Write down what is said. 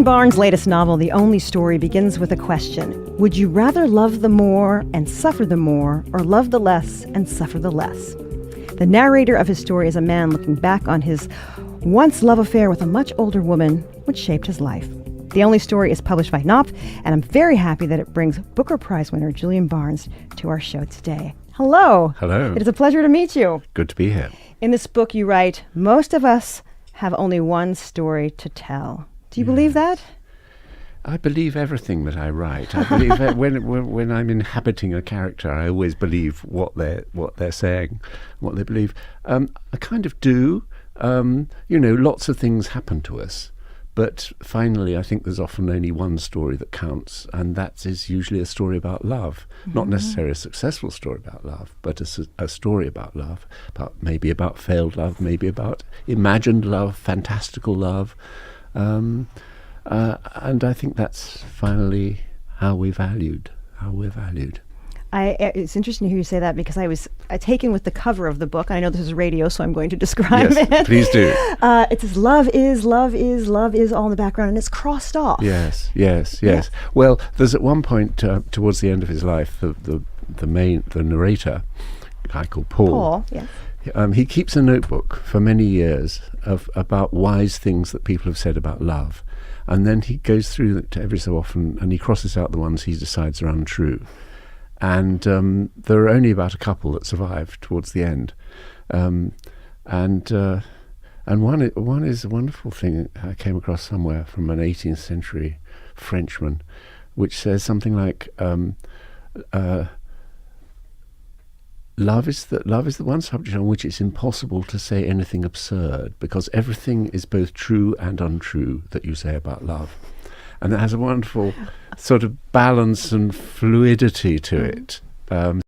Julian Barnes' latest novel, The Only Story, begins with a question. Would you rather love the more and suffer the more, or love the less and suffer the less? The narrator of his story is a man looking back on his once love affair with a much older woman, which shaped his life. The Only Story is published by Knopf, and I'm very happy that it brings Booker Prize winner Julian Barnes to our show today. Hello. Hello. It is a pleasure to meet you. Good to be here. In this book you write, most of us have only one story to tell. Do you believe that? I believe everything that I write. I believe that when I'm inhabiting a character, I always believe what they're saying, what they believe. I kind of do. Lots of things happen to us, but finally, I think there's often only one story that counts, and that is usually a story about love. Mm-hmm. Not necessarily a successful story about love, but a story about love, maybe about failed love, maybe about imagined love, fantastical love. And I think that's finally how we're valued. It's interesting to hear you say that, because I was taken with the cover of the book. I know this is radio, so I'm going to describe it. Yes, please do. It says, love is, all in the background, and it's crossed off. Yes. Well, there's at one point towards the end of his life, the narrator, a guy called Paul, yes. He keeps a notebook for many years about wise things that people have said about love. And then he goes through it every so often, and he crosses out the ones he decides are untrue. And there are only about a couple that survive towards the end. And one is a wonderful thing I came across somewhere from an 18th century Frenchman, which says something like, Love is the one subject on which it's impossible to say anything absurd, because everything is both true and untrue that you say about love. And it has a wonderful sort of balance and fluidity to it.